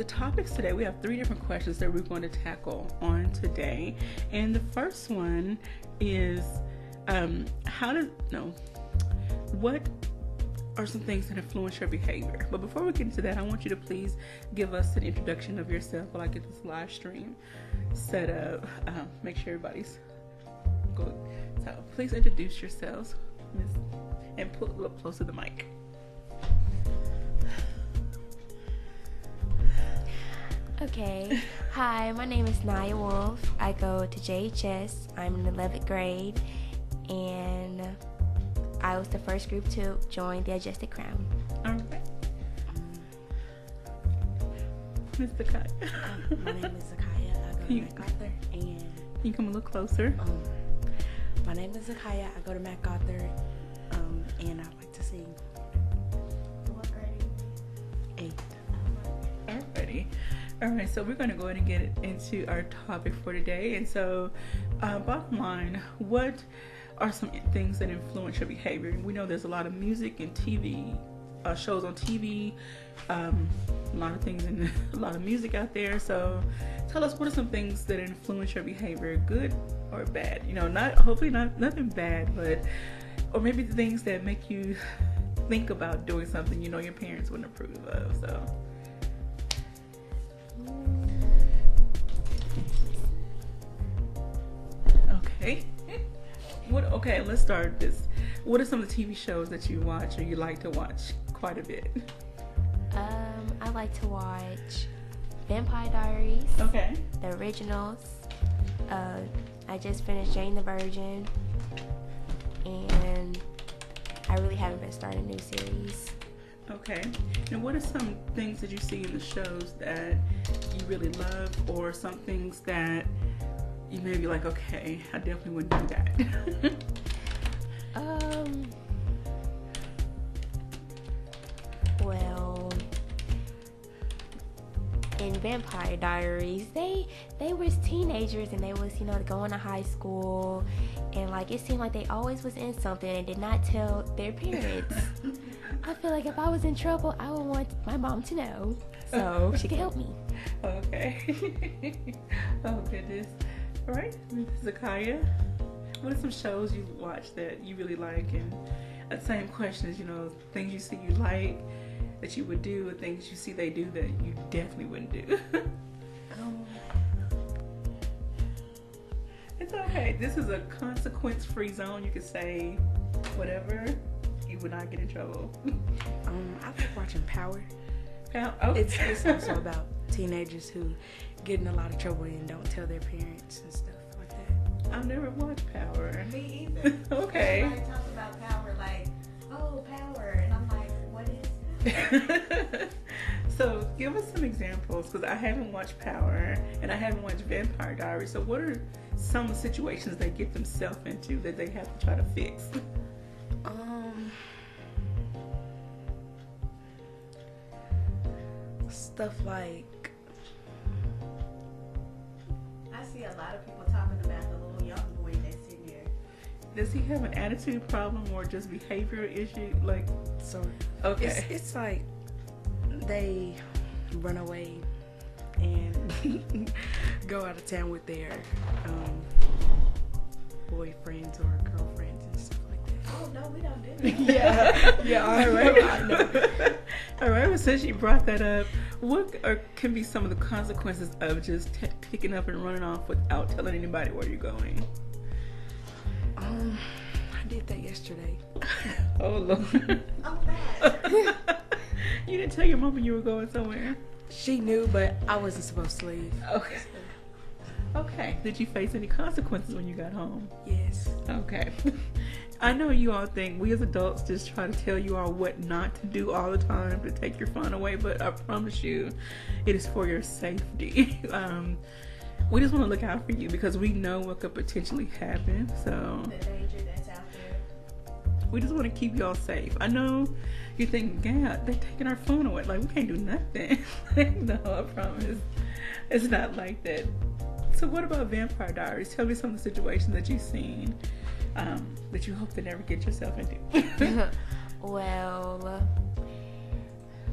the topics today, we have 3 different questions that we're going to tackle on today. And the first one is what are some things that influence your behavior? But before we get into that, I want you to please give us an introduction of yourself while I get this live stream set up. Make sure everybody's good. So please introduce yourselves, Miss, and pull a little closer to the mic. Okay. Hi, my name is Naya Wolf. I go to JHS. I'm in the 11th grade, and I was the first group to join the Adjusted Crown. All right. Mr. Kai. My name is Zakaya. I go to MacArthur, and you come a little closer. My name is Zakaya. I go to MacArthur, and I like to sing. What grade? 8th. Alrighty. Alright, so we're going to go ahead and get into our topic for today. And so, bottom line, what are some things that influence your behavior? We know there's a lot of music and TV, shows on TV, a lot of things and a lot of music out there. So tell us, what are some things that influence your behavior, good or bad? You know, hopefully nothing bad, but, or maybe the things that make you think about doing something you know your parents wouldn't approve of. So okay, let's start this. What are some of the TV shows that you watch or you like to watch quite a bit? I like to watch Vampire Diaries. Okay. The originals. I just finished Jane the Virgin, and I really haven't been starting a new series. Okay. And what are some things that you see in the shows that you really love, or some things that you may be like, okay, I definitely wouldn't do that? Well, in Vampire Diaries, they was teenagers, and they was, going to high school, and like it seemed like they always was in something and did not tell their parents. I feel like if I was in trouble, I would want my mom to know so she could help me. Okay. Oh goodness. All right, Zakaya, what are some shows you watch that you really like? And the same question is, things you see you like that you would do, or things you see they do that you definitely wouldn't do. It's okay. This is a consequence-free zone. You can say whatever. You would not get in trouble. I like watching Power. Oh. It's also about teenagers who get in a lot of trouble and don't tell their parents and stuff like that. I've never watched Power. Me either. Okay. Everybody talks about Power like, oh, Power. And I'm like, what is that? So give us some examples, because I haven't watched Power and I haven't watched Vampire Diaries. So what are some situations they get themselves into that they have to try to fix? Stuff like, I see a lot of people talking about the little young boy that's in there. Does he have an attitude problem or just behavioral issue? Like, so okay, it's like they run away and go out of town with their boyfriends or girlfriends and stuff like that. Oh no, we don't do that. yeah. All right. All right. Well, since you brought that up, what can be some of the consequences of just picking up and running off without telling anybody where you're going? I did that yesterday. Oh Lord. Oh God. You didn't tell your mom you were going somewhere? She knew, but I wasn't supposed to leave. Okay. Okay. Did you face any consequences when you got home? Yes. Okay. I know you all think we as adults just try to tell you all what not to do all the time to take your fun away, but I promise you, it is for your safety. We just want to look out for you because we know what could potentially happen. So The danger that's out there. we just want to keep y'all safe. I know you think, God, they're taking our phone away. Like, we can't do nothing. No, I promise. It's not like that. So what about Vampire Diaries? Tell me some of the situations that you've seen that you hope to never get yourself into. Well,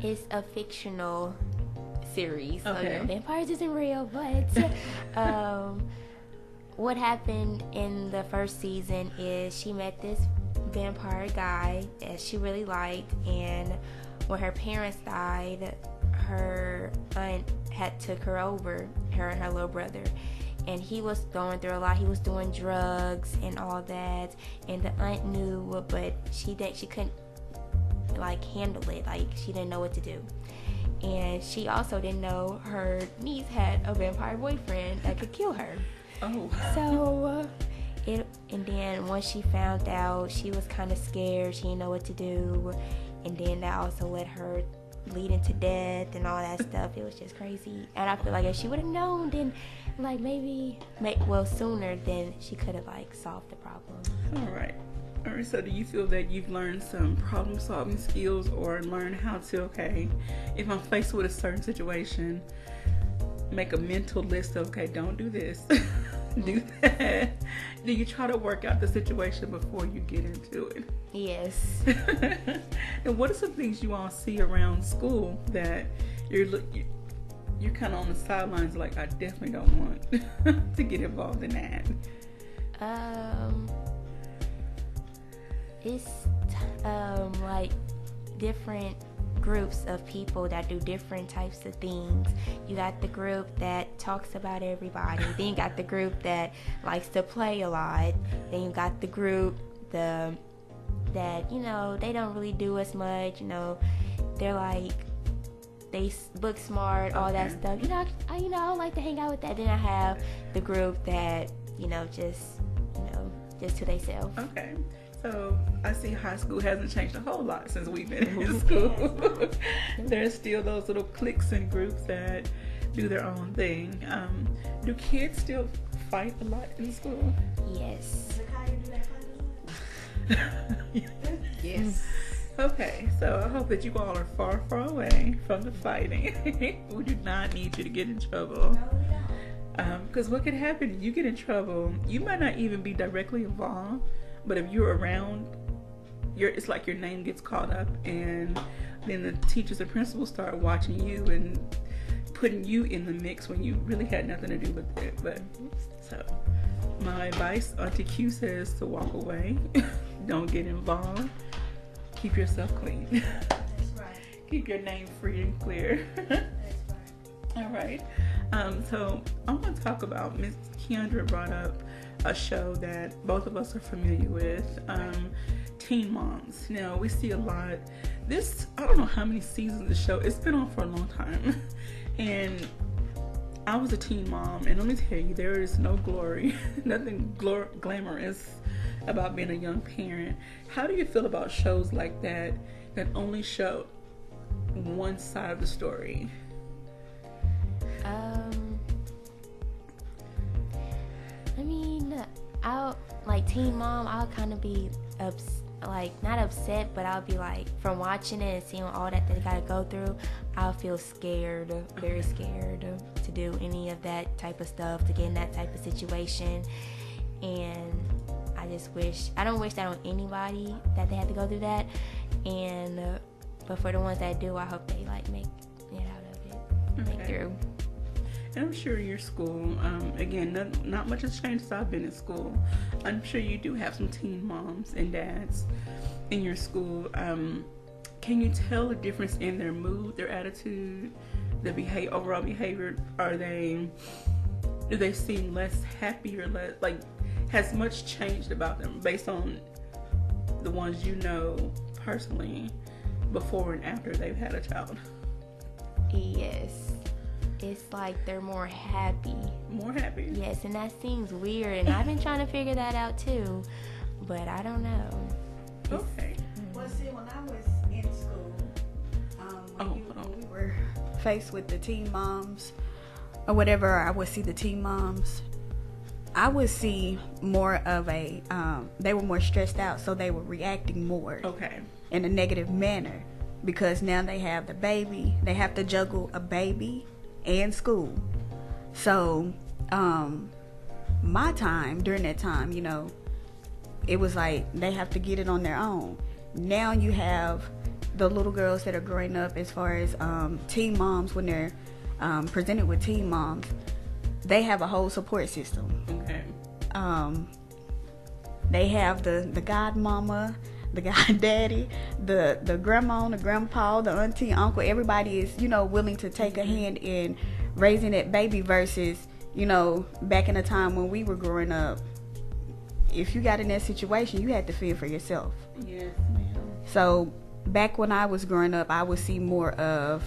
it's a fictional series. So, Okay. vampires isn't real, but what happened in the first season is she met this vampire guy that she really liked, and when her parents died, her aunt had took her over, her and her little brother, and he was going through a lot. He was doing drugs and all that, and the aunt knew, but she couldn't like handle it. Like, she didn't know what to do, and she also didn't know her niece had a vampire boyfriend that could kill her. Oh. So and then once she found out, she was kind of scared. She didn't know what to do, and then that also led her leading to death and all that stuff. It was just crazy, and I feel like if she would have known, then like maybe sooner, then she could have like solved the problem. All right. So do you feel that you've learned some problem solving skills, or learned how to, okay, if I'm faced with a certain situation, make a mental list of, okay, don't do this, do that? Do you try to work out the situation before you get into it? Yes. And what are some things you all see around school that you're kind of on the sidelines, like, I definitely don't want to get involved in that? It's like different groups of people that do different types of things. You got the group that talks about everybody. Then you got the group that likes to play a lot. Then you got the group that, you know, they don't really do as much. You know, they're like, they book smart, all that stuff. You know, I like to hang out with that. Then I have the group that, just to themselves. Okay. So I see high school hasn't changed a whole lot since we've been in school. There's still those little cliques and groups that do their own thing. Do kids still fight a lot in school? Yes. Yes. Okay, so I hope that you all are far, far away from the fighting. We do not need you to get in trouble. No, we don't. Because what could happen, you get in trouble, you might not even be directly involved, but if you're around, it's like your name gets caught up, and then the teachers and principals start watching you and putting you in the mix when you really had nothing to do with it. But so my advice, Auntie Q says to walk away. Don't get involved. Keep yourself clean. That's right. Keep your name free and clear. That's right. All right. So I want to talk about, Miss Keandra brought up a show that both of us are familiar with, Teen Moms. Now, we see a lot. I don't know how many seasons of the show. It's been on for a long time. And I was a teen mom, and let me tell you, there is no glory, nothing glamorous about being a young parent. How do you feel about shows like that only show one side of the story? I mean, Teen Mom, I'll kind of be not upset, but I'll be like, from watching it and seeing all that they gotta go through, I'll feel scared, very scared to do any of that type of stuff, to get in that type of situation. And I don't wish that on anybody, that they have to go through that. And but for the ones that do, I hope they make it out of it, make through. And I'm sure your school, again, not much has changed since I've been in school. I'm sure you do have some teen moms and dads in your school. Can you tell the difference in their mood, their attitude, their overall behavior? Do they seem less happy, or less, has much changed about them based on the ones you know personally, before and after they've had a child? Yes. It's like they're more happy. More happy? Yes, and that seems weird, and I've been trying to figure that out too, but I don't know. Okay. Well, see, when I was in school, when we were faced with the teen moms or whatever, I would see the teen moms, I would see more of they were more stressed out, so they were reacting more. Okay. In a negative manner, because now they have the baby, they have to juggle a baby and school. So during that time, it was like they have to get it on their own. Now you have the little girls that are growing up, as far as teen moms, when they're presented with teen moms, they have a whole support system. Okay. They have the godmama, the goddaddy, the grandma, the grandpa, the auntie, uncle. Everybody is, willing to take a hand in raising that baby versus, back in the time when we were growing up, if you got in that situation, you had to fend for yourself. Yes, ma'am. So back when I was growing up, I would see more of,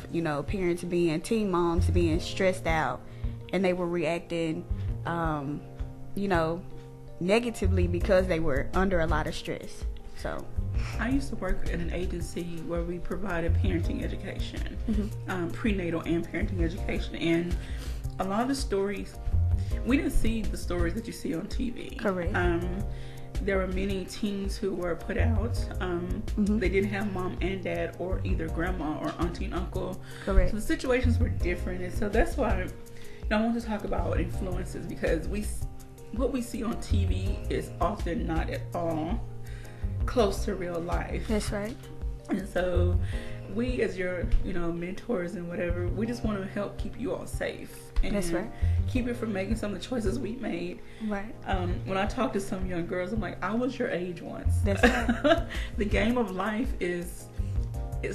parents teen moms being stressed out, and they were reacting, negatively because they were under a lot of stress. So I used to work in an agency where we provided parenting education, prenatal and parenting education, and a lot of the stories, we didn't see the stories that you see on TV. Correct. There were many teens who were put out. They didn't have mom and dad, or either grandma or auntie and uncle. Correct. So the situations were different, and so that's why I want to talk about influences, because what we see on TV is often not at all close to real life. That's right. And so we, as your mentors and whatever, we just want to help keep you all safe. And that's right. Keep it from making some of the choices we made. Right. When I talk to some young girls, I'm like, I was your age once. That's right. The game of life is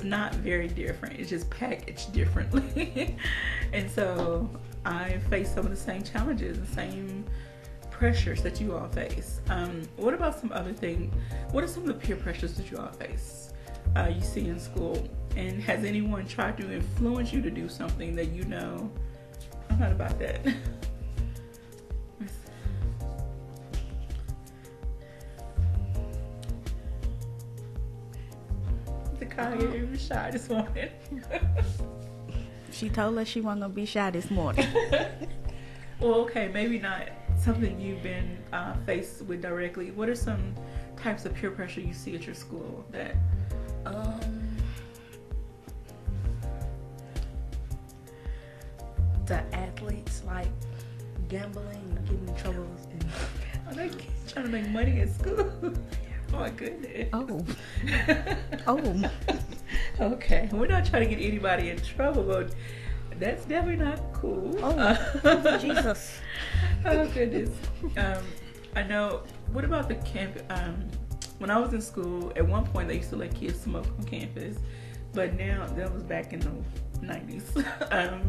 not very different. It's just packaged differently. And so I face some of the same challenges, the same pressures that you all face. What about some other things? What are some of the peer pressures that you all face, you see in school? And has anyone tried to influence you to do something that I'm not about that? Zakaya, you were shy this morning. She told us she wasn't going to be shy this morning. Well, okay, maybe not something you've been faced with directly. What are some types of peer pressure you see at your school that... The athletes, like gambling and getting in trouble. Are they trying to make money at school? Oh my goodness. Oh. Okay, we're not trying to get anybody in trouble, but that's definitely not cool. Oh, Jesus. Oh goodness. I know. What about the camp? When I was in school, at one point they used to let kids smoke on campus, but now that was back in the 90s.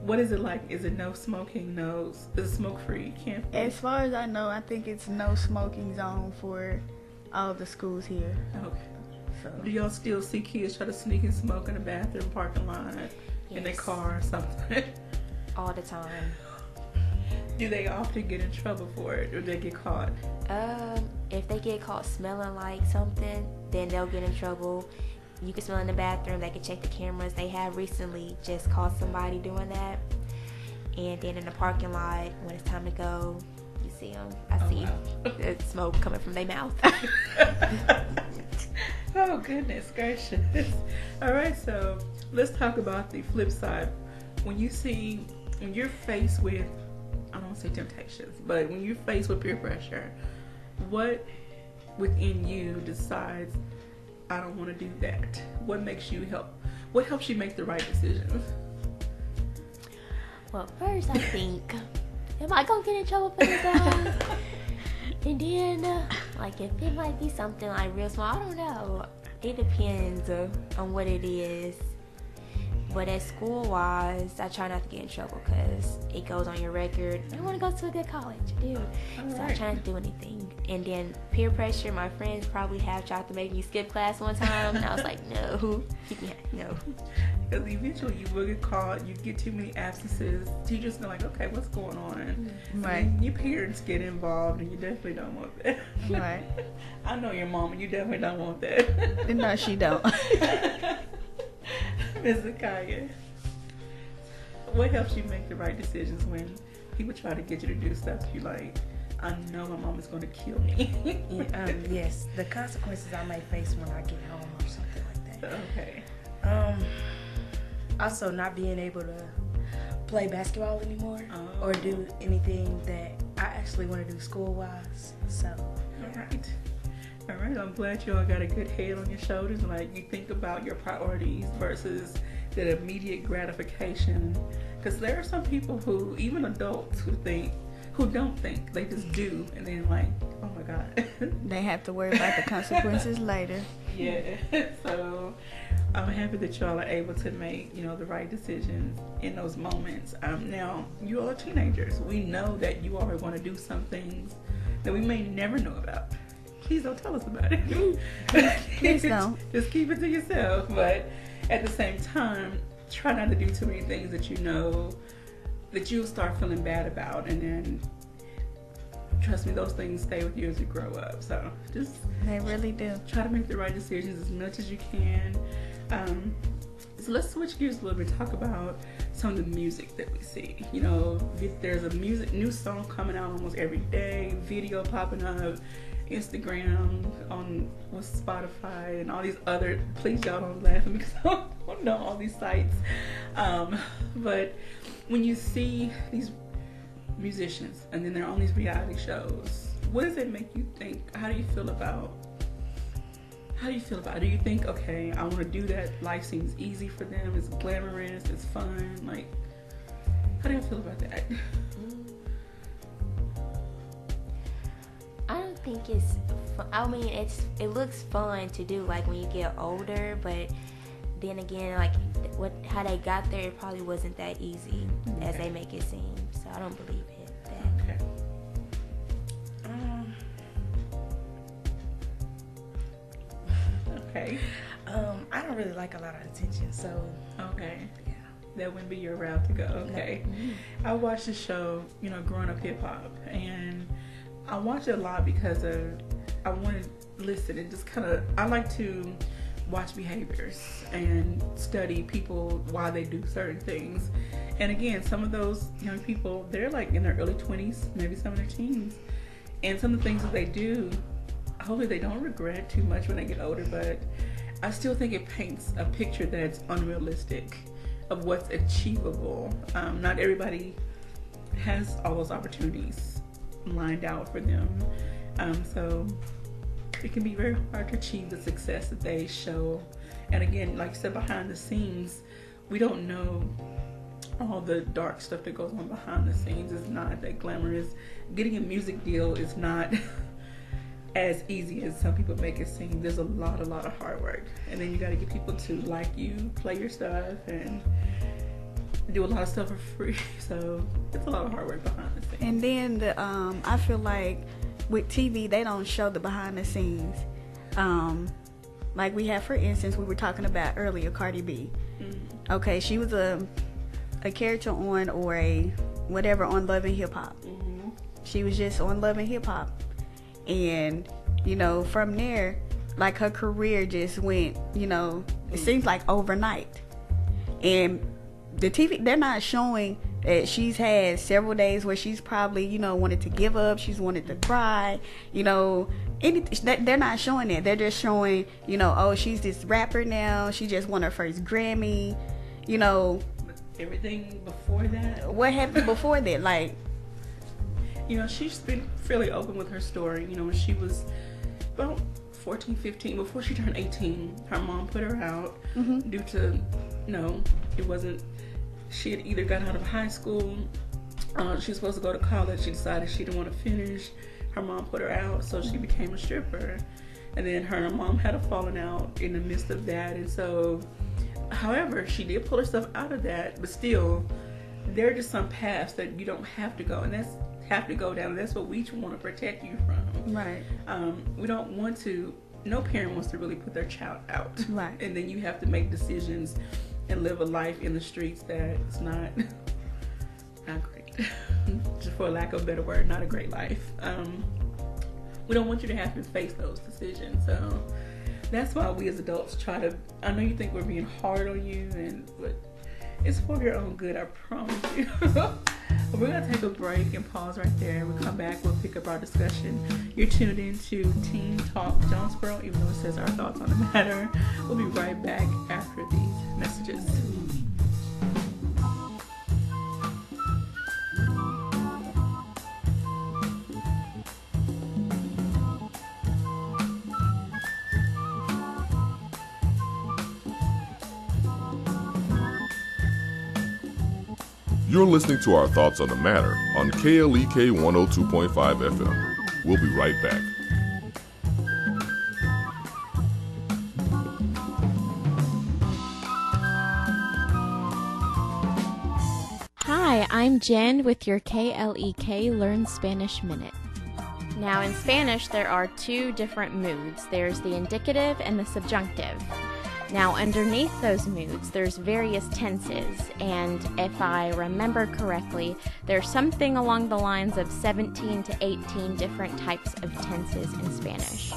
What is it like? Is it no smoking? Is it smoke-free campus? As far as I know, I think it's no smoking zone for all the schools here. Okay. So. Do y'all still see kids try to sneak and smoke in the bathroom, parking lot, in their car or something? All the time. Do they often get in trouble for it, or do they get caught? If they get caught smelling like something, then they'll get in trouble. You can smell in the bathroom. They can check the cameras. They have recently just caught somebody doing that. And then in the parking lot, when it's time to go, you see them. I see the smoke coming from their mouth. Oh, goodness gracious. All right, so let's talk about the flip side. When you're faced with, I don't want to say temptations, but when you're faced with peer pressure, what within you decides, I don't want to do that? What helps you make the right decisions? Well, first I think, am I going to get in trouble for this? And then, if it might be something like real small, I don't know. It depends on what it is. But at school-wise, I try not to get in trouble because it goes on your record. I want to go to a good college. I do. So I try not to do anything. And then peer pressure, my friends probably have tried to make me skip class one time. And I was like, no. No. Because eventually you will get caught. You get too many absences. Teachers are like, okay, what's going on? Right. And your parents get involved, and you definitely don't want that. Right. I know your mom, and you definitely don't want that. No, she don't. Ms. Zakaya, what helps you make the right decisions when people try to get you to do stuff you like, I know my mom is going to kill me? Yes, the consequences I may face when I get home or something like that. Okay. Also, not being able to play basketball anymore or do anything that I actually want to do school-wise. So, yeah. All right, I'm glad you all got a good head on your shoulders and you think about your priorities versus that immediate gratification Because there are some people who, even adults, who don't think, they just do, and then like, oh my God. They have to worry about the consequences later. Yeah. So I'm happy that y'all are able to make, the right decisions in those moments. Now, you all are teenagers. We know that you all are going to do some things that we may never know about. Please don't tell us about it. Please don't. Just keep it to yourself. But at the same time, try not to do too many things that you know that you'll start feeling bad about, and then trust me, those things stay with you as you grow up. So just they really do. Try to make the right decisions as much as you can. So let's switch gears a little bit, talk about some of the music that we see. There's a new song coming out almost every day, video popping up, Instagram, with Spotify and all these other, please y'all don't laugh at me because I don't know all these sites. But when you see these musicians and then they're on these reality shows, what does it make you think? How do you feel about it? Do you think, okay, I want to do that, life seems easy for them, it's glamorous, it's fun, like, how do you feel about that? I don't think it's fun. I mean, it looks fun to do, like, when you get older, but then again, like, how they got there, it probably wasn't that easy as they make it seem. So I don't believe it. Okay. Okay. I don't really like a lot of attention, so okay. Yeah. That wouldn't be your route to go. Okay. No. I watched the show, growing up hip hop, and I watch it a lot because I want to listen and just I like to watch behaviors and study people, why they do certain things. And again, some of those young people, they're like in their early 20s, maybe some of their teens. And some of the things that they do, hopefully they don't regret too much when they get older, but I still think it paints a picture that's unrealistic of what's achievable. Not everybody has all those opportunities lined out for them. So it can be very hard to achieve the success that they show. And again, like you said, behind the scenes, we don't know all the dark stuff that goes on behind the scenes. It's not that glamorous. Getting a music deal is not as easy as some people make it seem. There's a lot of hard work. And then you got to get people to like you, play your stuff, and do a lot of stuff for free. So it's a lot of hard work behind the scenes. And then I feel like with TV, they don't show the behind the scenes. Like we have, for instance, we were talking about earlier, Cardi B. Mm-hmm. Okay, she was a character on, or a whatever, on Love and Hip Hop. Mm-hmm. She was just on Love and Hip Hop. And, from there, like her career just went, it seems like overnight. And the TV, they're not showing that she's had several days where she's probably, wanted to give up. She's wanted to cry, they're not showing that. They're just showing, oh, she's this rapper now. She just won her first Grammy, Everything before that. What happened before that? Like, she's been fairly open with her story. When she was about 14, 15, before she turned 18, her mom put her out due to, it wasn't, she had either got out of high school, she was supposed to go to college, she decided she didn't want to finish, her mom put her out, so she became a stripper. And then her and her mom had a falling out in the midst of that, and so, however, she did pull herself out of that, but still, there are just some paths that you don't have to go, and have to go down. That's what we want to protect you from. Right. We don't want to, no parent wants to really put their child out. Right. And then you have to make decisions and live a life in the streets that's not great. Just for lack of a better word, not a great life. We don't want you to have to face those decisions. So that's why we as adults try to, I know you think we're being hard on you, but it's for your own good, I promise you. We're going to take a break and pause right there. We'll come back, we'll pick up our discussion. You're tuned in to Teen Talk Jonesboro, even though it says our thoughts on the matter. We'll be right back after these messages. You're listening to our thoughts on the matter on KLEK 102.5 FM. We'll be right back. Hi, I'm Jen with your KLEK Learn Spanish Minute. Now, in Spanish, there are two different moods. There's the indicative and the subjunctive. Now, underneath those moods, there's various tenses, and if I remember correctly, there's something along the lines of 17 to 18 different types of tenses in Spanish.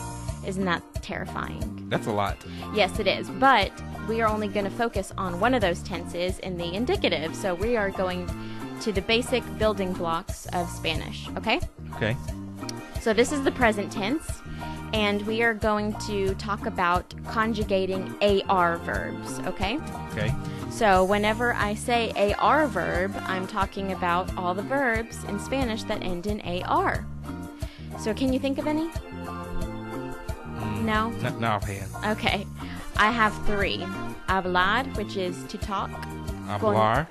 Isn't that terrifying? That's a lot. Yes, it is, but we are only going to focus on one of those tenses in the indicative, so we are going to the basic building blocks of Spanish, okay? Okay. So this is the present tense, and we are going to talk about conjugating AR verbs, okay? Okay. So whenever I say AR verb, I'm talking about all the verbs in Spanish that end in AR. So can you think of any? No? Not offhand. Okay. I have three. Hablar, which is to talk. Hablar.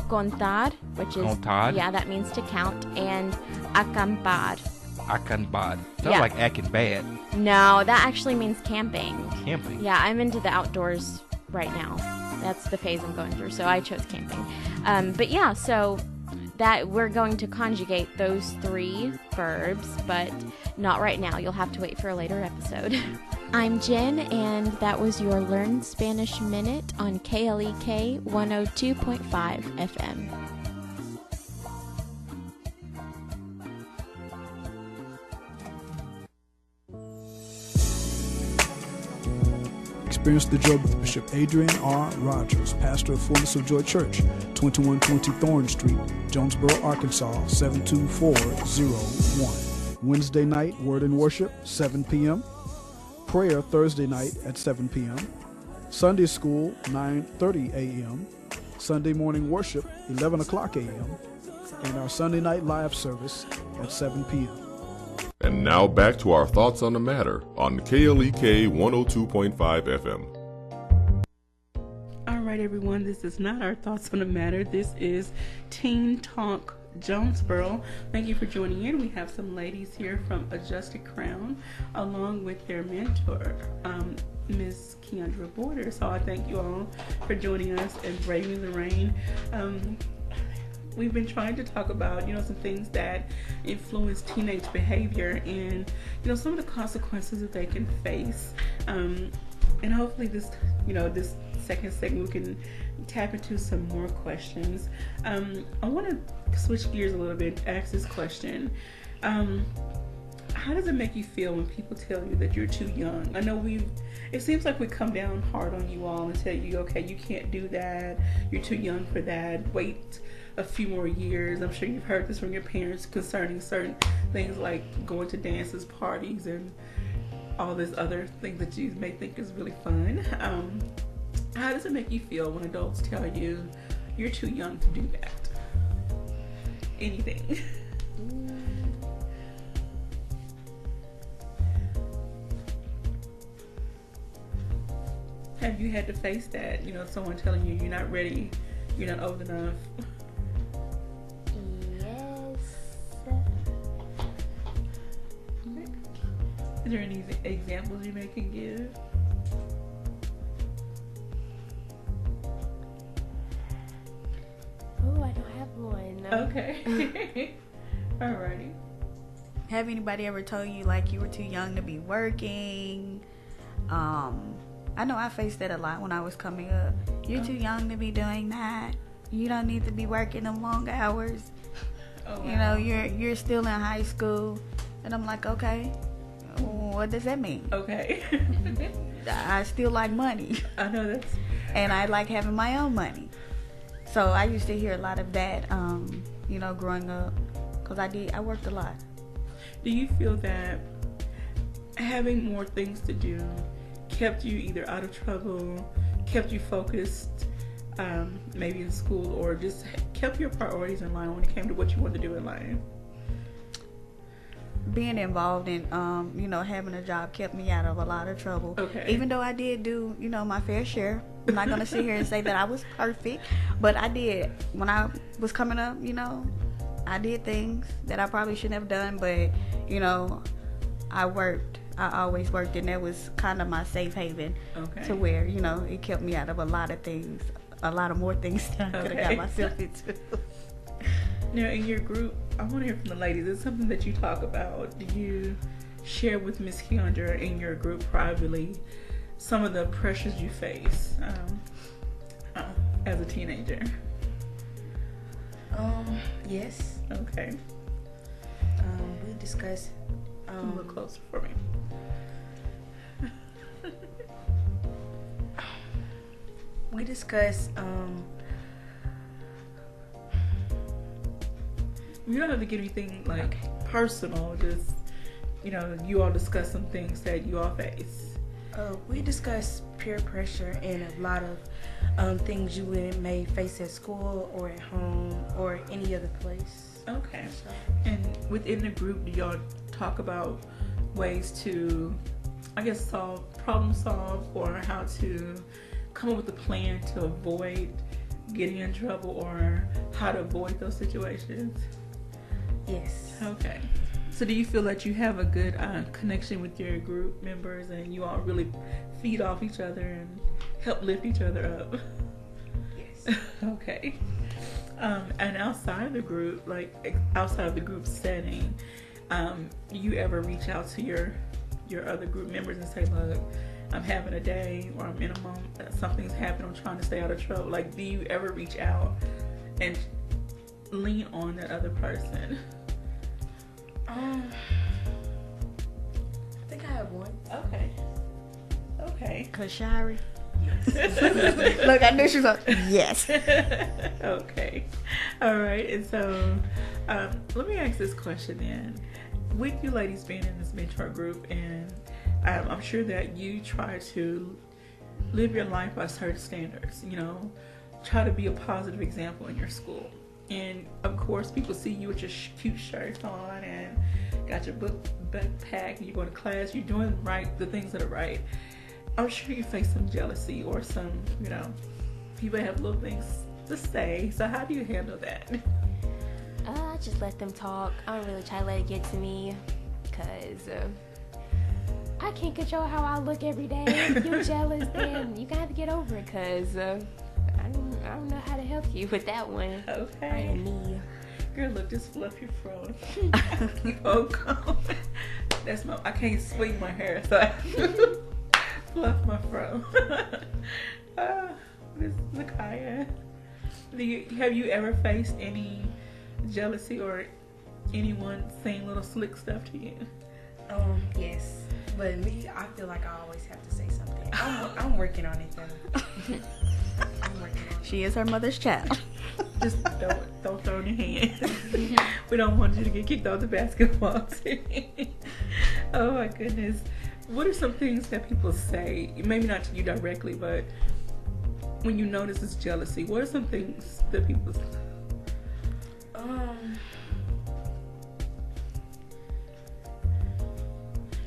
Contar, which is... Contar. Yeah, that means to count. And acampar. Acampar. Sounds Yeah. like acting bad. No, that actually means camping. Camping. Yeah, I'm into the outdoors right now. That's the phase I'm going through, so I chose camping. But yeah, so that we're going to conjugate those three verbs, but not right now. You'll have to wait for a later episode. I'm Jen, and that was your Learn Spanish Minute on KLEK 102.5 FM. Experience the joy with Bishop Adrian R. Rogers, pastor of Fullness of Joy Church, 2120 Thorn Street, Jonesboro, Arkansas, 72401. Wednesday night, Word and Worship, 7 p.m. Prayer Thursday night at 7 p.m. Sunday School, 9:30 a.m. Sunday morning worship, 11 o'clock a.m. And our Sunday night live service at 7 p.m. And now back to our thoughts on the matter on KLEK 102.5 FM. All right, everyone, this is not our thoughts on the matter. This is Teen Talk Jonesboro. Thank you for joining in. We have some ladies here from Adjusted Crown, along with their mentor, Miss Keandra Border. So I thank you all for joining us and braving the rain. We've been trying to talk about, some things that influence teenage behavior and, some of the consequences that they can face. And hopefully this second segment we can tap into some more questions. I want to switch gears a little bit, ask this question. How does it make you feel when people tell you that you're too young? I know it seems like we come down hard on you all and tell you, okay, you can't do that. You're too young for that. Wait a few more years. I'm sure you've heard this from your parents concerning certain things like going to dances, parties, and all this other thing that you may think is really fun. How does it make you feel when adults tell you you're too young to do that? Anything. Have you had to face that? Someone telling you you're not ready, you're not old enough? Yes. Is there any examples you can give? Oh, I don't have one. No. Okay. Alrighty. Have anybody ever told you like you were too young to be working? I know I faced that a lot when I was coming up. You're too young to be doing that. You don't need to be working them long hours. Oh, wow. You're still in high school. And I'm like, okay, what does that mean? Okay. I still like money. I know that's... And I like having my own money. So I used to hear a lot of that, growing up. Because I worked a lot. Do you feel that having more things to do kept you either out of trouble, kept you focused, maybe in school, or just kept your priorities in line when it came to what you wanted to do in life? Being involved in, having a job kept me out of a lot of trouble. Okay. Even though I did do, my fair share, I'm not gonna sit here and say that I was perfect, but I did. When I was coming up, I did things that I probably shouldn't have done, but I worked. I always worked, and that was kind of my safe haven. Okay. To where it kept me out of a lot of things, a lot of more things that I could have got myself into. Now, in your group, I want to hear from the ladies. Is it something that you talk about? Do you share with Miss Keandra in your group privately some of the pressures you face as a teenager? Yes. Okay. We discuss. A little closer for me. We discuss. You don't have to get anything like personal. Just you all discuss some things that you all face. We discuss peer pressure and a lot of things you may face at school or at home or any other place. Okay. And within the group, do y'all talk about ways to, I guess, problem solve, or how to come up with a plan to avoid getting in trouble, or how to avoid those situations? Yes. Okay. So do you feel that you have a good connection with your group members, and you all really feed off each other and help lift each other up? Yes. Okay. And outside of the group, like outside of the group setting, you ever reach out to your other group members and say, look, I'm having a day, or I'm in a moment, something's happened, I'm trying to stay out of trouble? Like, do you ever reach out and lean on that other person? I think I have one. Okay. Kashari. Yes. Look, I knew she was like, yes. Okay. All right. And so, let me ask this question then. With you ladies being in this mentor group, and I'm sure that you try to live your life by certain standards, try to be a positive example in your school. And of course, people see you with your cute shirt on and got your backpack, and you go to class, you're doing the things that are right. I'm sure you face some jealousy or some, people have little things to say. So how do you handle that? I just let them talk. I don't really try to let it get to me, because I can't control how I look every day. If you're jealous, then you gotta get over it, because I don't know how to help you with that one. Okay. Right, me. Girl, look, just fluff your fro. Keep on going. I can't swing my hair, so I fluff my fro. Miss Nakaya, have you ever faced any jealousy or anyone saying little slick stuff to you? Yes. But me, I feel like I always have to say something. I'm working on it though. I'm working on it. She is her mother's child. Just don't throw in your hand. We don't want you to get kicked off the basketball team. Oh my goodness. What are some things that people say, maybe not to you directly, but when you notice it's jealousy, what are some things that people say?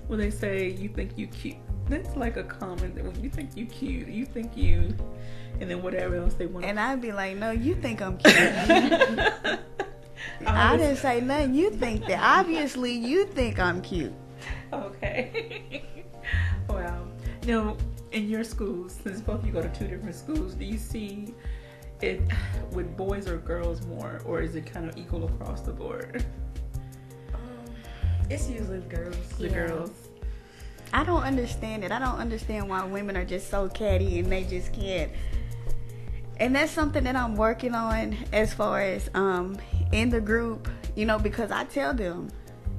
When they say you think you cute, that's like a comment that when you think you cute, you think you, and then whatever else they want. And I'd be like, no, you think I'm cute. I didn't say nothing. You think that. Obviously, you think I'm cute. Okay. Wow. Now, in your schools, since both of you go to two different schools, do you see it with boys or girls more, or is it kind of equal across the board? It's usually girls. The girls. I don't understand it. I don't understand why women are just so catty and they just can't. And that's something that I'm working on as far as in the group, because I tell them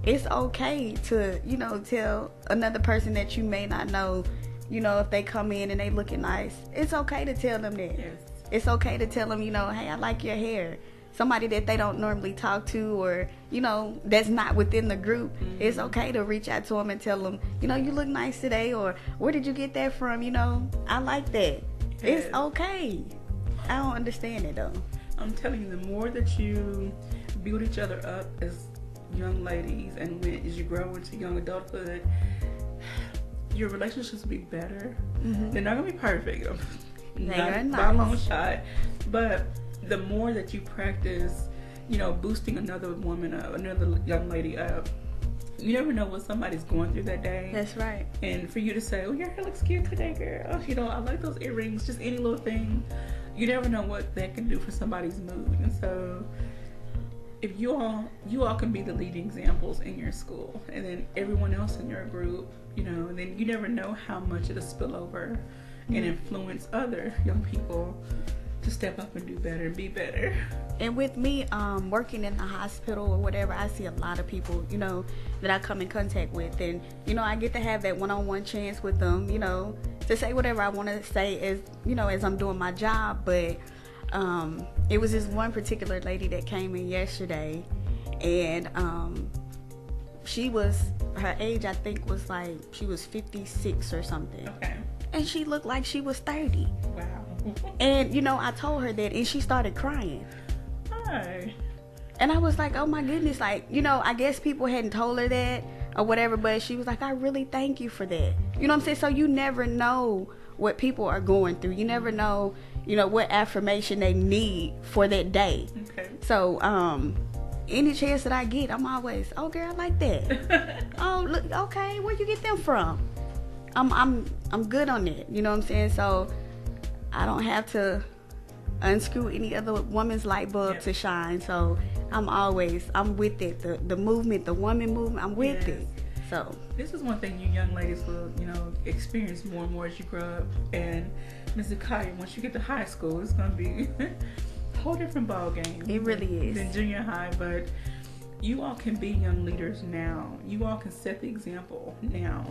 it's okay to, tell another person that you may not know, if they come in and they looking nice. It's okay to tell them that. Yes. It's okay to tell them, hey, I like your hair. Somebody that they don't normally talk to, or that's not within the group, it's okay to reach out to them and tell them, you look nice today, or where did you get that from? I like that. Yes. It's okay. I don't understand it though. I'm telling you, the more that you build each other up as young ladies, and as you grow into young adulthood, your relationships will be better. They're not gonna be perfect. not by a long shot. But the more that you practice, boosting another woman up, another young lady up, you never know what somebody's going through that day. That's right. And for you to say, "Oh, your hair looks cute today, girl. Oh, I like those earrings." Just any little thing. You never know what that can do for somebody's mood. And so, if you all can be the leading examples in your school, and then everyone else in your group, and then you never know how much it'll spill over and influence other young people to step up and do better and be better. And with me working in the hospital or whatever, I see a lot of people, that I come in contact with. And, I get to have that one-on-one chance with them, to say whatever I want to say as I'm doing my job. But it was this one particular lady that came in yesterday, and her age, I think, was like, she was 56 or something. Okay. And she looked like she was 30. Wow. And, I told her that, and she started crying. Hi. And I was like, oh my goodness, like, I guess people hadn't told her that or whatever, but she was like, I really thank you for that. You know what I'm saying? So you never know what people are going through. You never know, what affirmation they need for that day. Okay. So, any chance that I get, I'm always, oh girl, I like that. Oh, look, okay, where you get them from? I'm good on that. You know what I'm saying? So I don't have to unscrew any other woman's light bulb to shine. So I'm with it. The movement, the woman movement, I'm with it. So this is one thing you young ladies will, experience more and more as you grow up. And Ms. Zakaya, once you get to high school, it's going to be a whole different ball game. It really is. Than junior high, but you all can be young leaders now. You all can set the example now.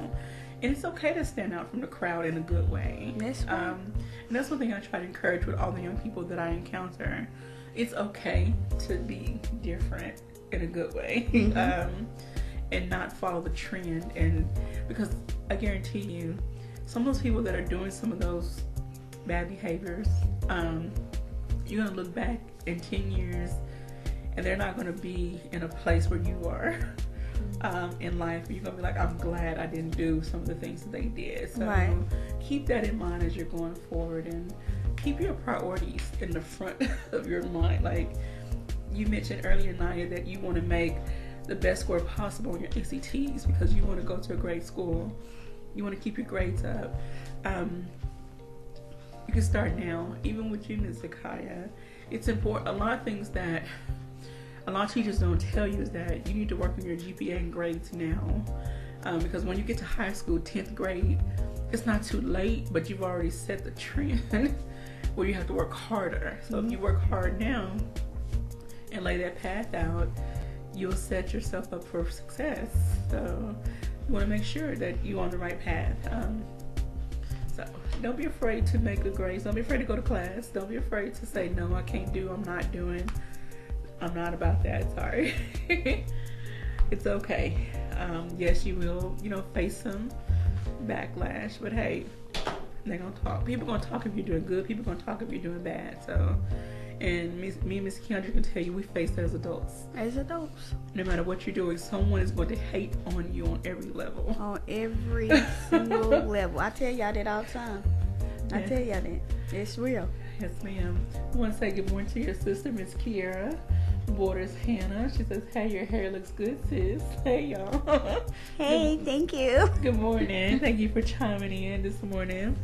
And it's okay to stand out from the crowd in a good way. That's right. And that's one thing I try to encourage with all the young people that I encounter. It's okay to be different in a good way. And not follow the trend. And because I guarantee you, some of those people that are doing some of those bad behaviors, you're going to look back in 10 years and they're not going to be in a place where you are. In life, you're gonna be like, I'm glad I didn't do some of the things that they did. So keep that in mind as you're going forward, and keep your priorities in the front of your mind. Like you mentioned earlier, Naya, that you want to make the best score possible on your ACTs because you want to go to a great school. You want to keep your grades up. You can start now, even with you, Ms. Zakaya. It's important. A lot of things that a lot of teachers don't tell you is that you need to work on your GPA and grades now. Because when you get to high school, 10th grade, it's not too late, but you've already set the trend where you have to work harder. So if you work hard now and lay that path out, you'll set yourself up for success. So you want to make sure that you're on the right path. So don't be afraid to make good grades. Don't be afraid to go to class. Don't be afraid to say, no, I can't do, I'm not doing. I'm not about that, sorry. It's okay. Yes, you will, face some backlash, but hey, they're gonna talk. People gonna talk if you're doing good. People gonna talk if you're doing bad. So, and me and Miss Kendra can tell you, we face that as adults. As adults. No matter what you're doing, someone is going to hate on you on every level. On every single level. I tell y'all that all the time. I tell y'all that. It's real. Yes, ma'am. I want to say good morning to your sister, Miss Kiera. Borders Hannah. She says, hey, your hair looks good, sis. Hey, y'all. Hey, thank you. Good morning. Thank you for chiming in this morning.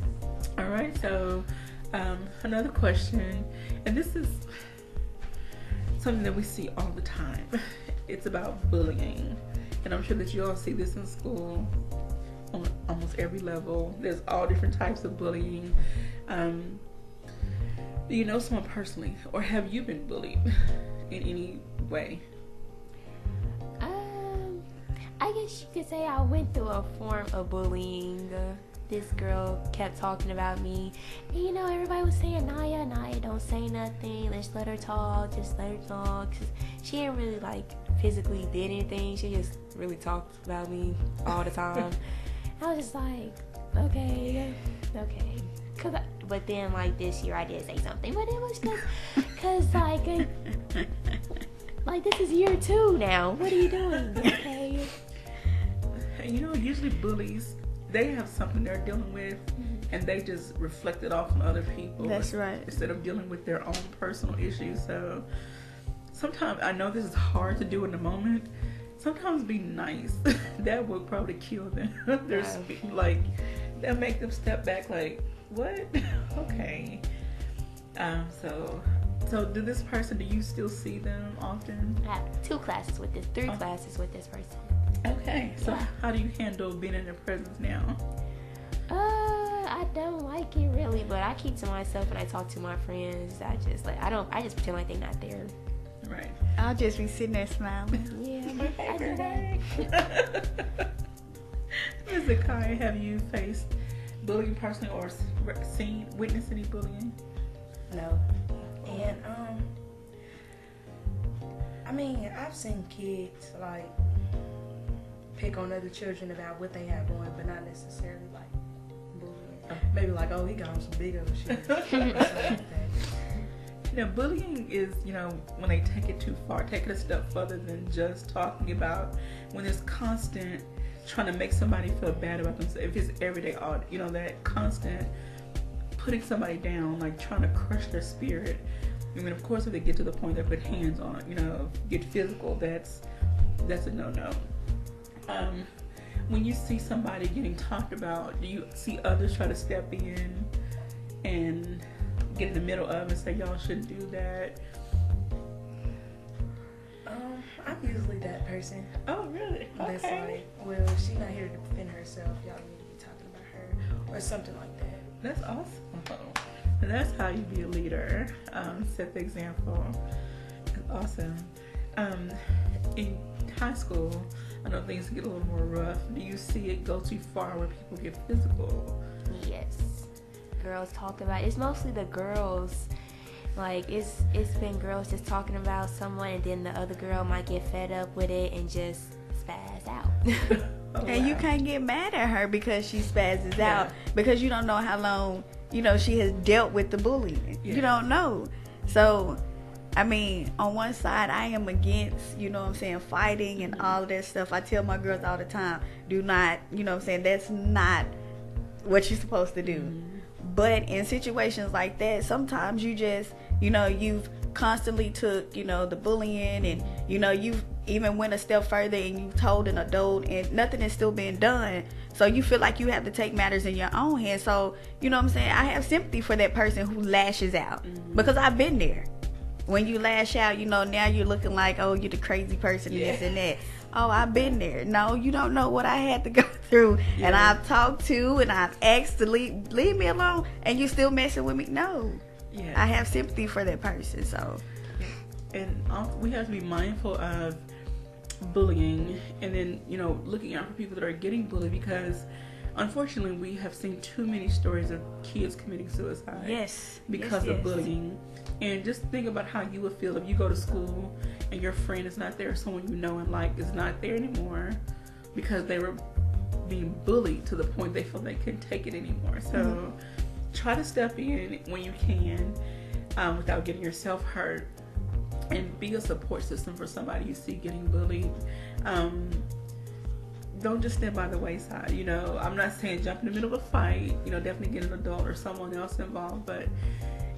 All right, so another question, and this is something that we see all the time. It's about bullying, and I'm sure that you all see this in school on almost every level. There's all different types of bullying. Do you know someone personally, or have you been bullied in any way? I guess you could say I went through a form of bullying. This girl kept talking about me, and everybody was saying, Naya, don't say nothing, let's let her talk, just let her talk. 'Cause she didn't really physically did anything, she just really talked about me all the time. I was just like, okay. But then this year I did say something, but it was cause this is year 2 now. What are you doing? Okay. Usually bullies, they have something they're dealing with, and they just reflect it off on other people. That's right. Instead of dealing with their own personal issues. So sometimes, I know this is hard to do in the moment. Sometimes be nice. That would probably kill them. There's like, that make them step back like, what? Okay. So do this person, do you still see them often? I have 2 classes with this, 3 classes with this person. Okay. So how do you handle being in their presence now? I don't like it really, but I keep to myself when I talk to my friends. I just pretend like they're not there. Right. I'll just be sitting there smiling. Yeah, I do that. Ms. Zakai, have you faced bullying personally or witnessed any bullying? No. And I mean, I've seen kids like pick on other children about what they have going, but not necessarily like bullying. Maybe like, oh, he got on some big old shit. Or something like that. Bullying is, when they take it too far, take it a step further than just talking about, when there's constant trying to make somebody feel bad about themselves. If it's everyday, that constant putting somebody down, like trying to crush their spirit. I mean, of course, if they get to the point they put hands on it, get physical, that's a no-no. When you see somebody getting talked about, do you see others try to step in and get in the middle of and say, y'all shouldn't do that? I'm usually that person. Oh, really? That's Okay. like, well, she's not here to defend herself. Y'all need to be talking about her or something like that. That's awesome. And that's how you be a leader. Set the example. That's awesome. In high school, I know things get a little more rough. Do you see it go too far where people get physical? Yes. Girls talk about it. It's mostly the girls. Like, it's been girls just talking about someone, and then the other girl might get fed up with it and just spaz out. And you can't get mad at her because she spazzes out, because you don't know how long she has dealt with the bullying. You don't know. So I mean, on one side I am against fighting and all of that stuff. I tell my girls all the time, do not, that's not what you're supposed to do. But in situations like that, sometimes you just, you've constantly took, the bullying, and, you've even went a step further and you've told an adult and nothing is still being done. So you feel like you have to take matters in your own hands. So, I have sympathy for that person who lashes out, because I've been there. When you lash out, now you're looking like, oh, you're the crazy person and this and that. Oh, I've been there. No, you don't know what I had to go through. Yeah. And I've talked to and I've asked to leave me alone, and you still messing with me. No. Yeah. I have sympathy for that person. So, and we have to be mindful of bullying, and then, looking out for people that are getting bullied, because unfortunately we have seen too many stories of kids committing suicide. Yes. Because of bullying. And just think about how you would feel if you go to school and your friend is not there, someone you know and like is not there anymore because they were being bullied to the point they feel they couldn't take it anymore. So try to step in when you can, without getting yourself hurt, and be a support system for somebody you see getting bullied. Don't just stand by the wayside. I'm not saying jump in the middle of a fight. Definitely get an adult or someone else involved, but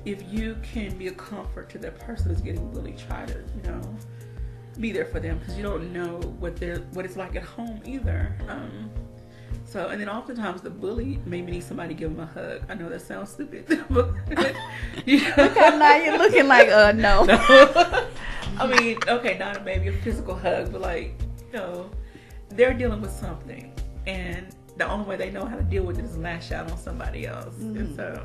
if you can be a comfort to that person who's getting bullied, try to, be there for them, because you don't know what it's like at home either. And then oftentimes the bully maybe needs somebody to give them a hug. I know that sounds stupid, but look how now you're looking like, no. I mean, okay, not maybe a physical hug, but like, they're dealing with something, and the only way they know how to deal with it is lash out on somebody else. And so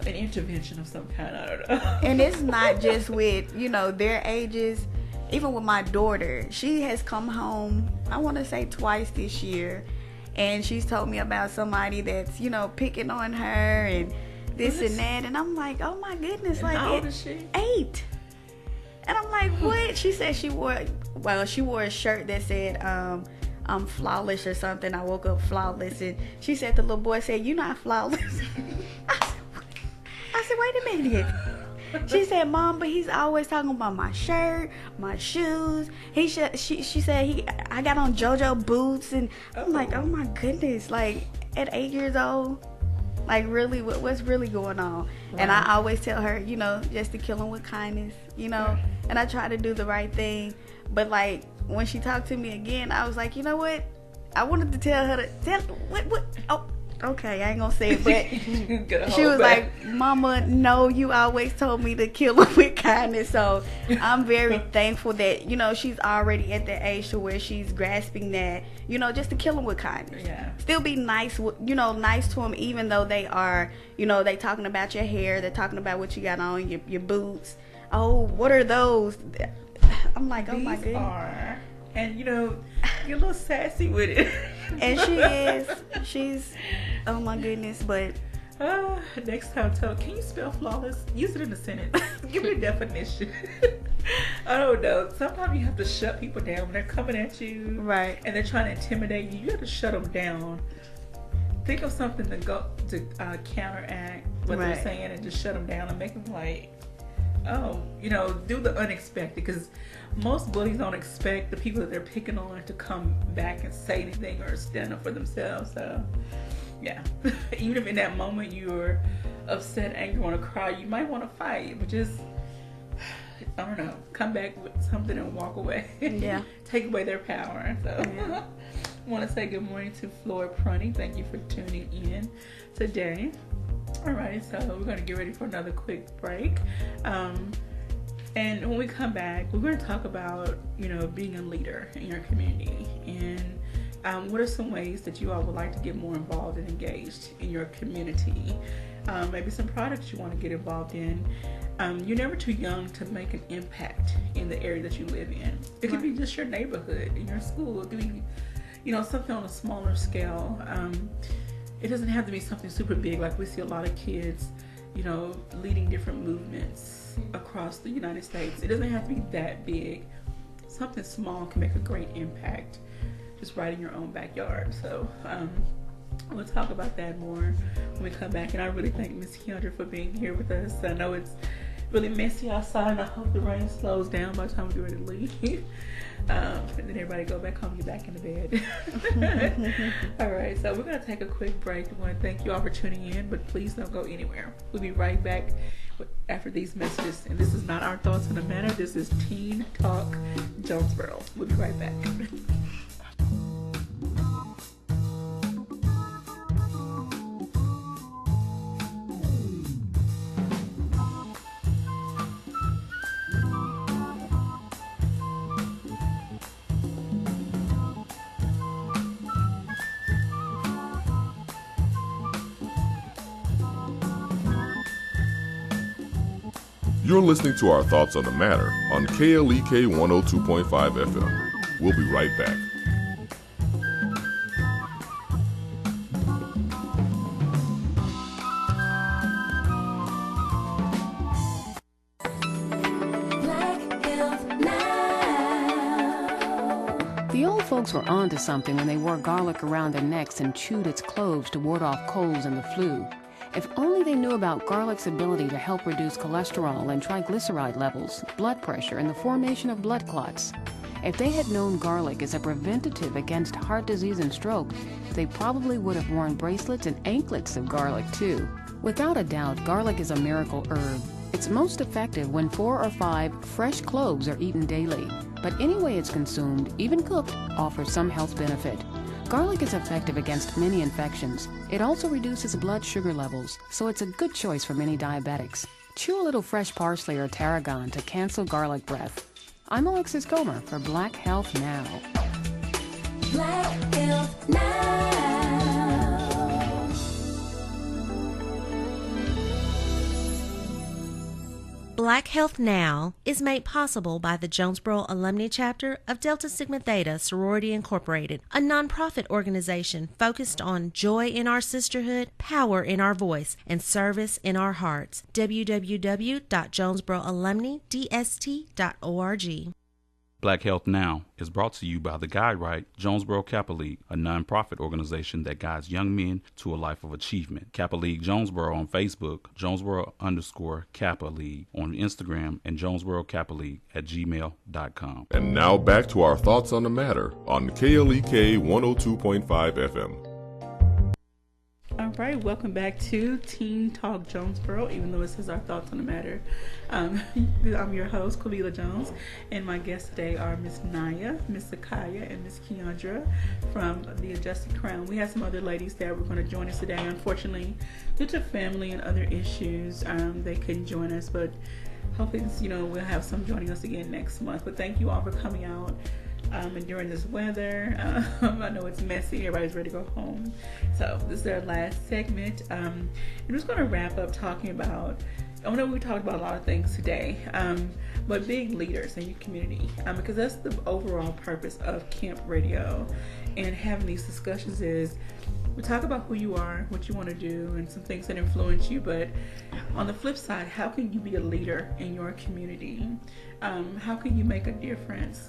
an intervention of some kind, I don't know. And it's not just with, their ages. Even with my daughter, she has come home, I want to say twice this year, and she's told me about somebody that's, picking on her and this and that, and I'm like, oh my goodness, and like, how old is she? 8. And I'm like, what? She said she wore a shirt that said, I'm flawless or something. I woke up flawless, and she said the little boy said, "You're not flawless." I said, wait a minute. She said, Mom, but he's always talking about my shirt, my shoes. She said I got on JoJo boots, and I'm like, oh my goodness, like at 8 years old, like really, what's really going on? Right. And I always tell her, just to kill him with kindness, and I try to do the right thing. But like when she talked to me again, I was like, you know what? I wanted to tell her what? Oh, okay, I ain't gonna say it, but she was like, Mama, no, you always told me to kill her with kindness. So I'm very thankful that, she's already at the age to where she's grasping that, just to kill him with kindness. Yeah. Still be nice, nice to him, even though they are, they talking about your hair, they're talking about what you got on, your boots. Oh, what are those? I'm like, oh my goodness. And you're a little sassy with it. And she is. She's, oh my goodness, but. Next time, can you spell flawless? Use it in a sentence. Give me a definition. I don't know. Sometimes you have to shut people down when they're coming at you. Right. And they're trying to intimidate you. You have to shut them down. Think of something to counteract what they're saying and just shut them down and make them like, do the unexpected, because most bullies don't expect the people that they're picking on to come back and say anything or stand up for themselves. So, yeah. Even if in that moment you're upset, angry, want to cry, you might want to fight, but just, I don't know, come back with something and walk away. Yeah. Take away their power. So, I want to say good morning to Floyd Prunty. Thank you for tuning in today. Alright, so we're going to get ready for another quick break. And when we come back, we're going to talk about, being a leader in your community. And what are some ways that you all would like to get more involved and engaged in your community? Maybe some products you want to get involved in. You're never too young to make an impact in the area that you live in. It could be just your neighborhood, in your school. It could be, something on a smaller scale. It doesn't have to be something super big. Like we see a lot of kids, leading different movements across the United States. It doesn't have to be that big. Something small can make a great impact just right in your own backyard. So we'll talk about that more when we come back. And I really thank Miss Keandra for being here with us. I know it's really messy outside, and I hope the rain slows down by the time we get ready to leave. And then everybody go back home and get back into bed. All right, so we're going to take a quick break. I want to thank you all for tuning in, but please don't go anywhere. We'll be right back after these messages. And this is not Our Thoughts on the Matter. This is Teen Talk Jonesboro. We'll be right back. You're listening to Our Thoughts on the Matter on KLEK 102.5 FM. We'll be right back. The old folks were onto something when they wore garlic around their necks and chewed its cloves to ward off colds and the flu. If only they knew about garlic's ability to help reduce cholesterol and triglyceride levels, blood pressure, and the formation of blood clots. If they had known garlic is a preventative against heart disease and stroke, they probably would have worn bracelets and anklets of garlic too. Without a doubt, garlic is a miracle herb. It's most effective when 4 or 5 fresh cloves are eaten daily. But any way it's consumed, even cooked, offers some health benefit. Garlic is effective against many infections. It also reduces blood sugar levels, so it's a good choice for many diabetics. Chew a little fresh parsley or tarragon to cancel garlic breath. I'm Alexis Comer for Black Health Now. Black Health Now. Black Health Now is made possible by the Jonesboro Alumni Chapter of Delta Sigma Theta Sorority Incorporated, a nonprofit organization focused on joy in our sisterhood, power in our voice, and service in our hearts. www.jonesboroalumnidst.org. Black Health Now is brought to you by the Guide Right Jonesboro Kappa League, a nonprofit organization that guides young men to a life of achievement. Kappa League Jonesboro on Facebook, Jonesboro_Kappa League on Instagram, and Jonesboro Kappa League at gmail.com. And now back to our thoughts on the matter on KLEK 102.5 FM. All right, welcome back to Teen Talk Jonesboro, even though it says our thoughts on the matter. I'm your host, Kalila Jones, and my guests today are Miss Naya, Miss Sakaya, and Miss Keandra from the Adjusted Crown. We have some other ladies that were going to join us today. Unfortunately, due to family and other issues, they couldn't join us, but hopefully, we'll have some joining us again next month. But thank you all for coming out. And during this weather, I know it's messy, everybody's ready to go home. So this is our last segment. I'm just going to wrap up talking about, I know we talked about a lot of things today, but being leaders in your community, because that's the overall purpose of Camp Radio and having these discussions is we talk about who you are, what you want to do, and some things that influence you, but on the flip side, how can you be a leader in your community? How can you make a difference?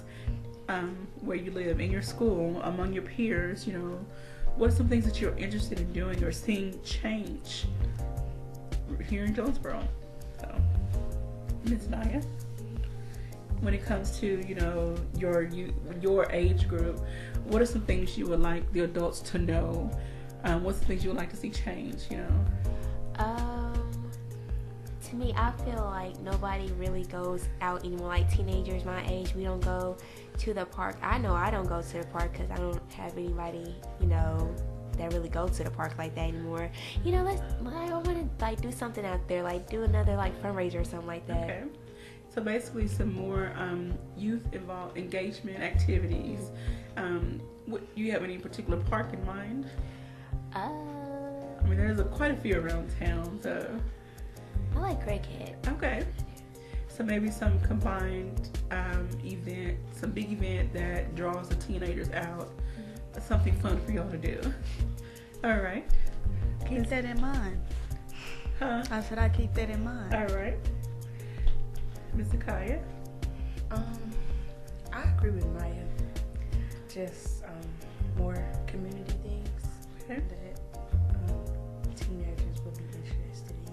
Where you live, in your school, among your peers, what are some things that you're interested in doing or seeing change here in Jonesboro? So, Ms. Naya, when it comes to, your age group, what are some things you would like the adults to know? What's the things you would like to see change, To me, I feel like nobody really goes out anymore. Like teenagers my age, we don't go to the park. I know I don't go to the park because I don't have anybody, that really go to the park like that anymore. I want to do something out there, do another fundraiser or something like that. Okay. So basically, some more youth involved engagement activities. Do you have any particular park in mind? There's quite a few around town, so. I like cricket. Okay. So maybe some combined event, some big event that draws the teenagers out. Something fun for y'all to do. All right. Keep that in mind. Huh? I said I keep that in mind. All right. Mr. Kaya? I agree with Maya. Just more community things that teenagers would be interested in.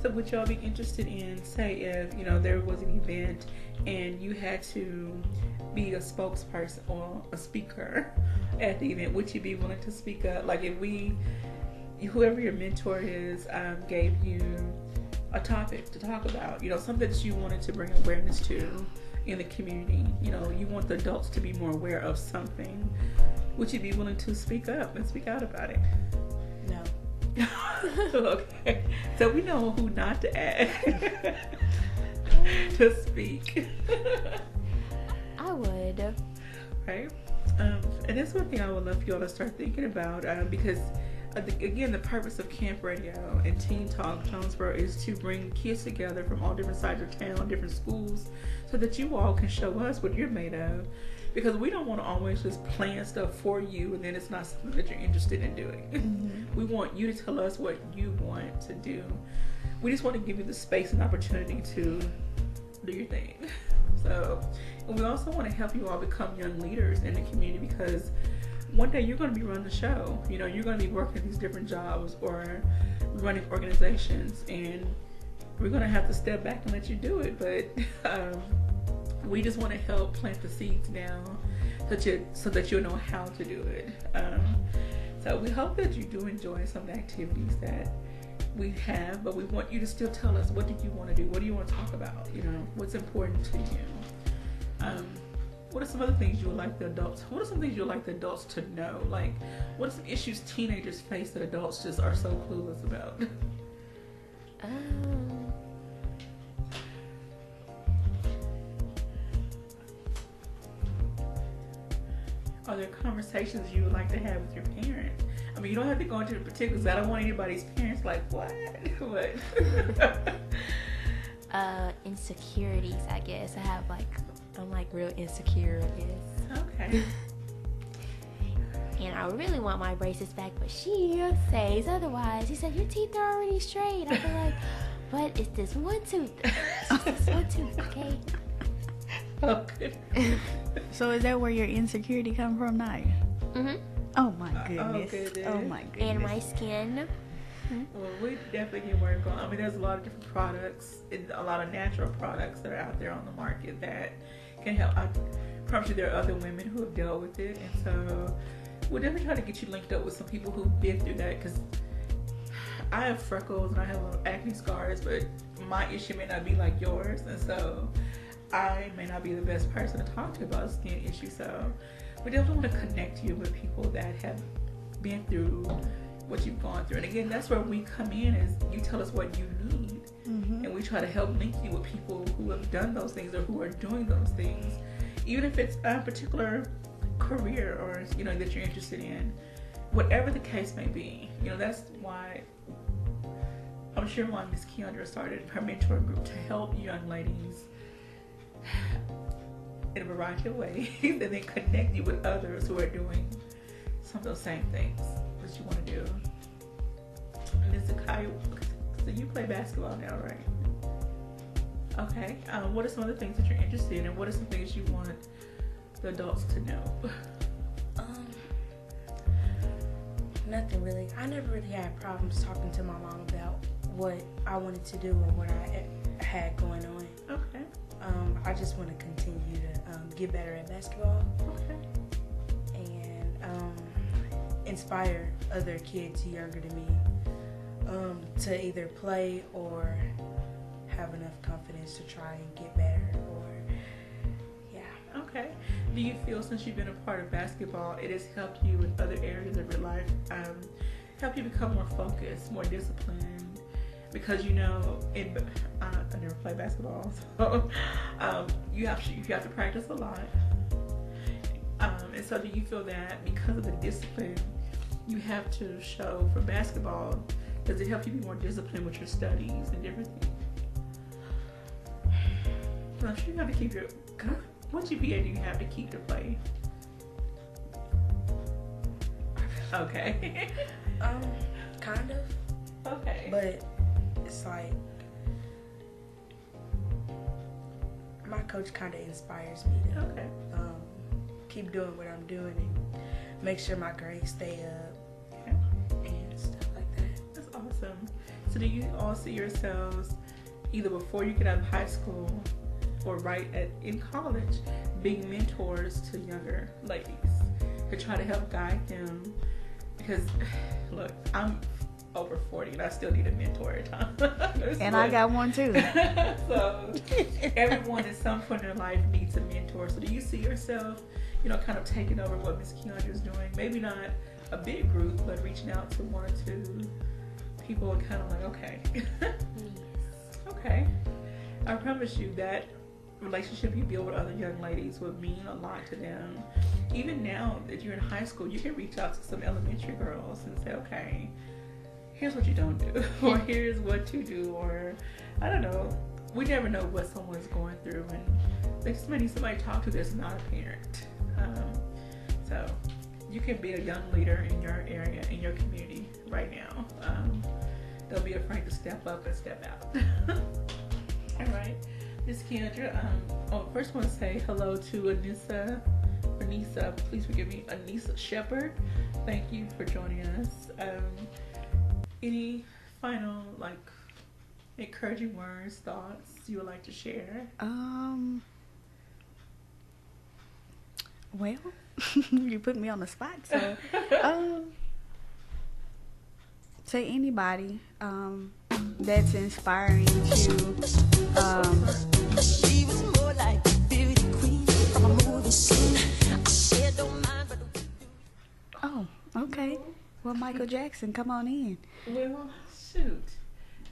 So would y'all be interested in, say, if there was an event and you had to be a spokesperson or a speaker at the event, would you be willing to speak up? Like if whoever your mentor is, gave you a topic to talk about, something that you wanted to bring awareness to in the community, you want the adults to be more aware of something, would you be willing to speak up and speak out about it? No. Okay, so we know who not to ask to speak. I would. Right? And that's one thing I would love for y'all to start thinking about, because again, the purpose of Camp Radio and Teen Talk Jonesboro is to bring kids together from all different sides of town, different schools, so that you all can show us what you're made of. Because we don't want to always just plan stuff for you and then it's not something that you're interested in doing. Mm-hmm. We want you to tell us what you want to do. We just want to give you the space and opportunity to do your thing. So, and we also want to help you all become young leaders in the community, because one day you're going to be running the show. You're going to be working these different jobs or running organizations, and we're going to have to step back and let you do it. But we just want to help plant the seeds now so that you'll know how to do it. So we hope that you do enjoy some of the activities that we have, but we want you to still tell us, what do you want to do? What do you want to talk about? What's important to you? What are some other things you would like the adults? What are some things you would like the adults to know? Like, what are some issues teenagers face that adults just are so clueless about? Are there conversations you would like to have with your parents? You don't have to go into the particulars. I don't want anybody's parents like, what? Insecurities, I guess. I'm real insecure, I guess. Okay. And I really want my braces back, but she says otherwise. She said, your teeth are already straight. I feel like, but it's this one tooth. It's just this one tooth, okay? Oh, good. So is that where your insecurity come from, Naya? Mm-hmm. Oh my goodness. goodness. Oh my goodness. And my skin. Well, we definitely can work on. I mean, there's a lot of different products, and a lot of natural products that are out there on the market that can help. I promise you, there are other women who have dealt with it, and so we'll definitely try to get you linked up with some people who've been through that. Because I have freckles and I have little acne scars, but my issue may not be like yours, and so I may not be the best person to talk to about a skin issue. So we definitely want to connect you with people that have been through what you've gone through. And again, that's where we come in, is you tell us what you need, and we try to help link you with people who have done those things or who are doing those things, even if it's a particular career or that you're interested in, whatever the case may be. That's why I'm sure why Miss Keandra started her mentor group, to help young ladies in a variety of ways and then connect you with others who are doing some of those same things that you want to do. Ms. Zakai, so you play basketball now, right? Okay. What are some other things that you're interested in, and what are some things you want the adults to know? Nothing really. I never really had problems talking to my mom about what I wanted to do or what I had going on. Okay. I just want to continue to get better at basketball. Okay. And inspire other kids younger than me to either play or have enough confidence to try and get better. Okay. Do you feel, since you've been a part of basketball, it has helped you in other areas of your life, help you become more focused, more disciplined? Because I never played basketball, so you have to practice a lot. And so do you feel that because of the discipline you have to show for basketball, does it help you be more disciplined with your studies and different things? So I'm sure you have to keep your... What GPA do you have to keep to play? Okay. Kind of. Okay. But it's like my coach kind of inspires me to keep doing what I'm doing and make sure my grades stay up and stuff like that. That's awesome. So do you all see yourselves either before you get out of high school or in college being mentors to younger ladies to try to help guide them? Because look, I'm over 40 and I still need a mentor at times. And I got one too. So everyone at some point in their life needs a mentor. So do you see yourself, kind of taking over what Miss Keandra is doing? Maybe not a big group, but reaching out to one or two people and kind of like, okay. Okay. I promise you that relationship you build with other young ladies would mean a lot to them. Even now that you're in high school, you can reach out to some elementary girls and say, okay, here's what you don't do, or here's what you do, or I don't know. We never know what someone's going through, and they just may need somebody to talk to that's not a parent. So you can be a young leader in your area, in your community right now. Don't be afraid to step up and step out. All right. Miss Keandra, first I want to say hello to Anissa, please forgive me, Anissa Shepherd. Thank you for joining us. Any final, encouraging words, thoughts you would like to share? Well, you put me on the spot, so to anybody that's inspiring to she was more like a beauty queen from a movie scene. I said don't mind, but oh, okay. Well, Michael Jackson, come on in. Well, shoot.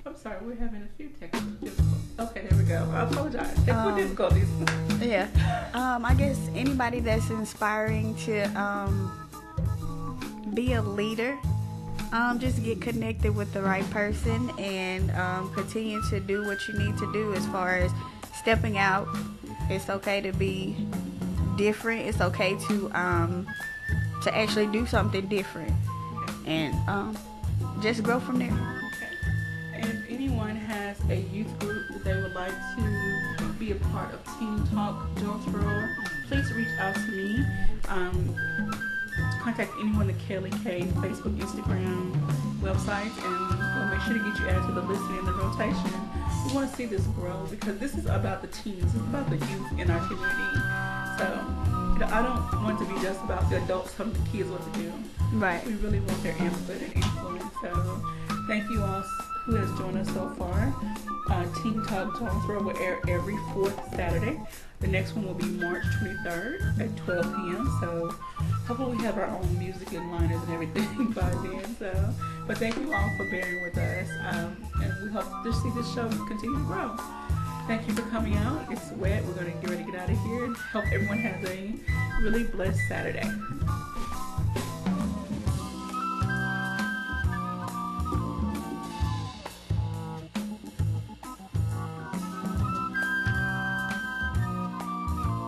I'm sorry, we're having a few technical difficulties. Okay, there we go. I apologize. Technical difficulties. Yeah. I guess anybody that's inspiring to be a leader, just get connected with the right person and continue to do what you need to do as far as stepping out. It's okay to be different. It's okay to actually do something different, and just grow from there. Okay. And if anyone has a youth group that they would like to be a part of Teen Talk Jonesboro, please reach out to me. Contact anyone at the KLEK Facebook, Instagram, websites, and we'll make sure to get you added to the list and the rotation. We want to see this grow because this is about the teens. It's about the youth in our community. So I don't want it to be just about the adults telling the kids what to do. Right. We really want their input and influence. So thank you all who has joined us so far. Teen Talk Jonesboro will air every 4th Saturday. The next one will be March 23rd at 12 p.m. So hopefully we have our own music and liners and everything by then. So, but thank you all for bearing with us. And we hope to see this show continue to grow. Thank you for coming out. It's wet. We're going to get ready to get out of here and hope everyone has a really blessed Saturday.